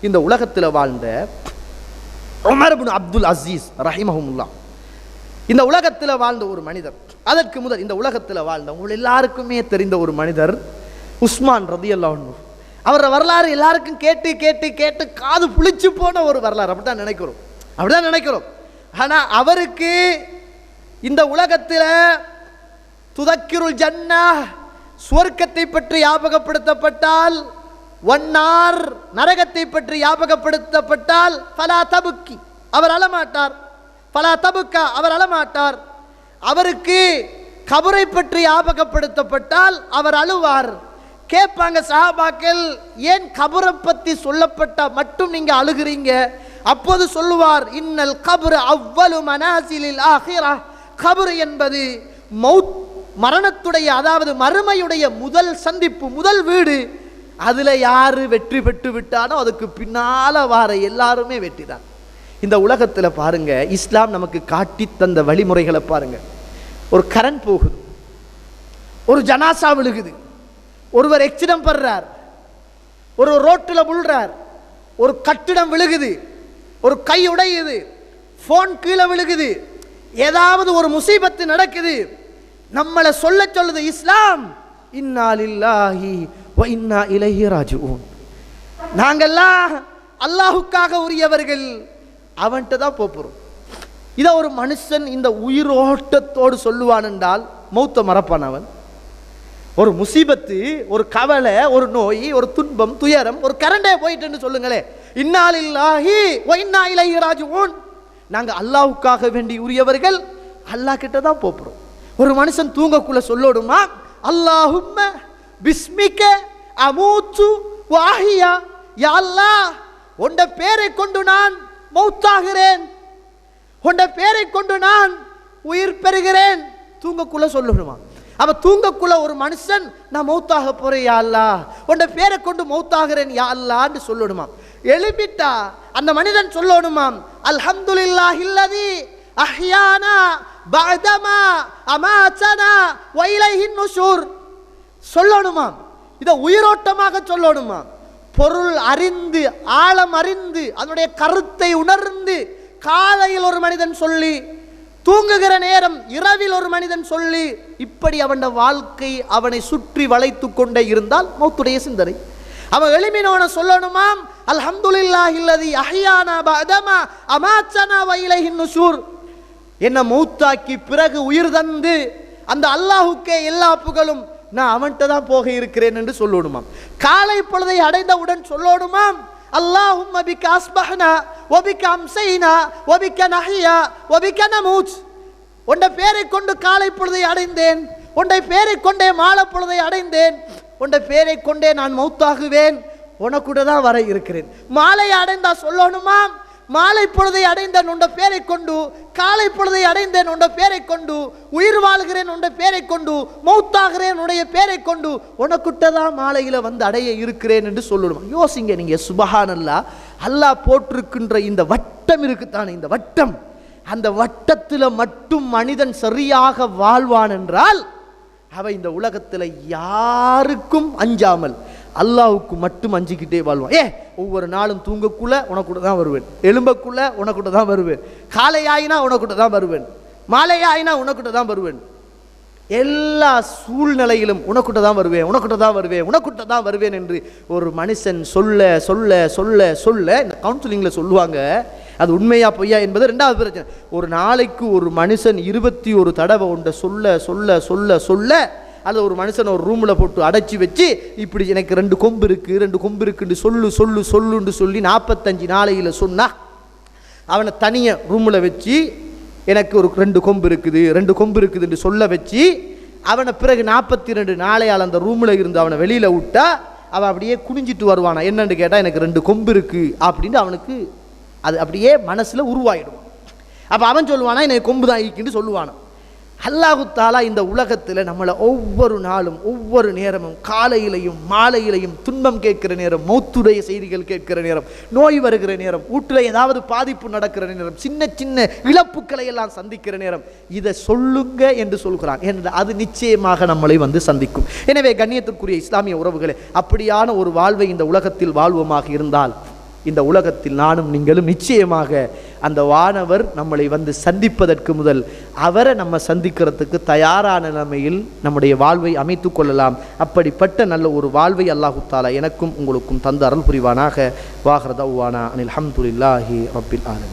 இந்த உலகத்தில் வாழ்ந்த உமர் இப்னு அப்துல் அசீஸ் ரஹிமஹுல்லாஹ், இந்த உலகத்தில் வாழ்ந்த ஒரு மனிதர். அதற்கு முதல் இந்த உலகத்தில் வாழ்ந்த உங்கள் எல்லாருக்குமே தெரிந்த ஒரு மனிதர் உஸ்மான் ரலியல்லாஹு அன்ஹு. அவரோட வரலாறு எல்லாருக்கும் கேட்டு கேட்டு கேட்டு காது புளிச்சு போன ஒரு வரலாறு. அப்படிதான் நினைக்கிறோம். ஆனால் அவருக்கு இந்த உலகத்தில் துதக்கிருல் ஜன்னா, சுவர்க்கத்தை பற்றி ஞாபகப்படுத்தப்பட்டால், வன்னார் நரகத்தை பற்றி ஞாபகப்படுத்தப்பட்டால் ஃபலா தபுக்கி, அவர் அழமாட்டார். ஃபலா தபுக்கா, அவர் அழமாட்டார். அவருக்கு கபரை பற்றி ஞாபகப்படுத்தப்பட்டால் அவர் அழுவார். கேட்பாங்க சஹாபாக்கள், ஏன் கபரை பற்றி சொல்லப்பட்ட மட்டும் நீங்க அழுகிறீங்க? அப்போது சொல்லுவார், இன்னல் கபர் அவ்வலு மனாசிலில் ஆகிரா, கபர் என்பது மரணத்துடைய, அதாவது மறுமையுடைய முதல் சந்திப்பு, முதல் வீடு. அதுல யாரு வெற்றி பெற்று விட்டானோ அதுக்கு பின்னால வார எல்லாருமே வெற்றிதான். இந்த உலகத்துல பாருங்க, இஸ்லாம் நமக்கு காட்டி தந்த வழிமுறைகளை பாருங்க. ஒரு கரண்ட் போகுது, ஒரு ஜனாசா விழுகுது, ஒருவர் எக்ஸிடென்ட் பண்றார், ஒரு ரோட்டில் விழுறார், ஒரு கட்டிடம் விழுகுது, ஒரு கை உடையுது, போன் கீழே விழுகுது, ஏதாவது ஒரு முசீபத்து நடக்குது, நம்மளை சொல்லுது இஸ்லாம், இன்னா லில்லாஹி வ இன்னா இலைஹி ராஜிஊன். நாங்கெல்லாம் அல்லாஹுக்காக உரியவர்கள், அவன்கிட்ட தான் போறோம். இதை ஒரு மனுஷன் இந்த உயிரோட்டத்தோடு சொல்லுவான் என்றால் மௌத்த மறப்பான் அவன். ஒரு முசீபத்து, ஒரு கவலை, ஒரு நோய், ஒரு துன்பம், துயரம், ஒரு கரண்டே போயிட்டு சொல்லுங்களே, இன்னா லில்லாஹி வ இன்னா இலைஹி ராஜிஊன். நாங்க அல்லாஹ்வுக்காக வேண்டி உரியவர்கள், அல்லாஹ் கிட்ட தான் போறோம். ஒரு மனுஷன் தூங்கக்குள்ள சொல்லோடுமா, அல்லாஹும்ம பிஸ்மிக அமூத்து வ அஹ்யா, யா அல்லாஹ் உன்னுடைய பேரை கொண்டு நான் மௌத்தாகிறேன், உன்னுடைய பேரை கொண்டு நான் உயிர் பெறுகிறேன். தூங்கக்குள்ள சொல்லணுமா? அப்ப தூங்கக்குள்ள ஒரு மனுஷன், நான் மௌத்தாக போறேன் யா அல்லாஹ், உன்னுடைய பேரை கொண்டு மௌத்தாகிறேன் யா அல்லாஹ்னு சொல்லணுமா? எழுப்பிட்டா அந்த மனிதன் சொல்லணுமாம், அல்ஹம்துலில்லாஹில்லதி அஹ்யானா பஅதமா அமாதனா வ இலைஹின் நுஷூர் சொல்லணுமாம். இதை உயிரோட்டமாக சொல்லணுமாம். பொருள் அறிந்து, ஆழம் அறிந்து, அதனுடைய கருத்தை உணர்ந்து காலையில் ஒரு மனிதன் சொல்லி, தூங்குகிற நேரம் இரவில் ஒரு மனிதன் சொல்லி, இப்படி அவன் வாழ்க்கை அவனை சுற்றி வளைத்து கொண்டே இருந்தால் மௌத்துடைய சிந்தனை. அவன் எளிமையான சொல்லணுமாம், அல்ஹம்துலில்லாஹில்லதி அஹ்யானா பஅதமா அமாதனா வ இலைஹின் நுஷூர், என்ன மௌத்தாக்கி பிறகு உயிர் தந்து அந்த அல்லாஹுக்கே எல்லா புகழும், நான் அவன்கிட்ட தான் போக இருக்கிறேன் என்று சொல்லணுமாம். காலை பொழுதை அடைந்தவுடன் சொல்லணுமாம், அல்லாஹும்ம பிக அஸ்பஹ்னா வ பிக அம்ஸைனா வ பிக நஹ்யா வ பிக நமூத். உன்னுடைய பேரை கொண்டு காலை பொழுதை அடைந்தேன், உன்னுடைய பேரை கொண்டே மாலை பொழுதை அடைந்தேன், உன்னுடைய பேரை கொண்டே நான் மௌத்தாகுவேன், உனக்கூட தான் வர இருக்கிறேன். மாலையை அடைந்தா சொல்லணுமாம், மாலை பொழுதை அடைந்தேன் உன்னுடைய பேரை கொண்டு, காலை பொழுதை அடைந்தேன் உன்னுடைய பேரை கொண்டு, உயிர் வாழ்கிறேன் உன்னுடைய பேரை கொண்டு, மௌத்தாகிறேன் உன்னுடைய பேரை கொண்டு, உனக்குட்ட தான் மாலையில வந்து அடைய இருக்கிறேன் என்று சொல்லணும். யோசிங்க நீங்க, சுபஹானல்லாஹ், அல்லாஹ் போட்டிருக்கின்ற இந்த வட்டம் இருக்குத்தானே, இந்த வட்டம், அந்த வட்டத்தில் மட்டும் மனிதன் சரியாக வாழ்வான் என்றால் அவன் இந்த உலகத்தில் யாருக்கும் அஞ்சாமல் அல்லாஹ்வுக்கு மட்டும் அஞ்சிக்கிட்டே வாழ்வான். ஒவ்வொரு நாளும் தூங்கக்குள்ள உனக்கூட தான் வருவேன், எழும்பக்குள்ள உனக்கூட தான் வருவேன், காலை ஆயினா உனக்கூட தான் வருவேன், மாலை ஆயினா உனக்கூட தான் வருவேன், எல்லா சூழ்நிலையிலும் உனக்கூட தான் வருவேன், உனக்கூட தான் வருவேன், உனக்கூட தான் வருவேன் என்று ஒரு மனுஷன் சொல்ல சொல்ல சொல்ல சொல்ல, இந்த கவுன்சிலிங்கில் சொல்லுவாங்க, அது உண்மையா பொய்யா என்பது ரெண்டாவது பிரச்சனை. ஒரு நாளைக்கு ஒரு மனுஷன் 21 தடவை ஒன்றை சொல்ல சொல்ல சொல்ல சொல்ல, அது ஒரு மனுஷன் ஒரு ரூமில் போட்டு அடைச்சி வச்சு, இப்படி எனக்கு 2 கொம்பு இருக்கு 2 கொம்பு இருக்குன்னு சொல்லு சொல்லு சொல்லுன்னு சொல்லி 45 நாளையில் சொன்னா, அவனை தனியாக ரூமில் வச்சு எனக்கு ஒரு 2 கொம்பு இருக்குது 2 கொம்பு இருக்குதுன்னு சொல்ல வச்சு, அவனை பிறகு 42 நாளையால் அந்த ரூமில் இருந்து அவனை வெளியில் விட்டா, அவன் அப்படியே குனிஞ்சிட்டு வருவானா. என்னன்னு கேட்டால், எனக்கு 2 கொம்பு இருக்கு அப்படின்னு அவனுக்கு அது அப்படியே மனசில் உருவாயிடும். அப்போ அவன் சொல்லுவானா, எனக்கு கொம்பு தான் ஈக்குன்னு சொல்லுவானா. அல்லாஹு தாலா இந்த உலகத்தில் நம்மளை ஒவ்வொரு நாளும் ஒவ்வொரு நேரமும், காலையிலையும் மாலையிலையும், துன்பம் கேட்கிற நேரம், மௌத்துடைய செய்திகள் கேட்கிற நேரம், நோய் வருகிற நேரம், வீட்டில் ஏதாவது பாதிப்பு நடக்கிற நேரம், சின்ன சின்ன இழப்புக்களை எல்லாம் சந்திக்கிற நேரம், இதை சொல்லுங்க என்று சொல்கிறான். என்று அது நிச்சயமாக நம்மளை வந்து சந்திக்கும். எனவே கண்ணியத்திற்குரிய இஸ்லாமிய உறவுகளே, அப்படியான ஒரு வாழ்வை இந்த உலகத்தில் வாழ்வோமாக இருந்தால் இந்த உலகத்தில் நானும் நீங்களும் நிச்சயமாக அந்த வானவர் நம்மளை வந்து சந்திப்பதற்கு முதல் அவரை நம்ம சந்திக்கிறதுக்கு தயாரான நிலைமையில் நம்முடைய வாழ்வை அமைத்து கொள்ளலாம். அப்படிப்பட்ட நல்ல ஒரு வாழ்வை அல்லாஹு தஆலா எனக்கும் உங்களுக்கும் தந்து அருள் புரிவானாக. வாஹ்ர தஅவானா அனில் ஹம்துலில்லாஹி ரப்பில் ஆலமீன்.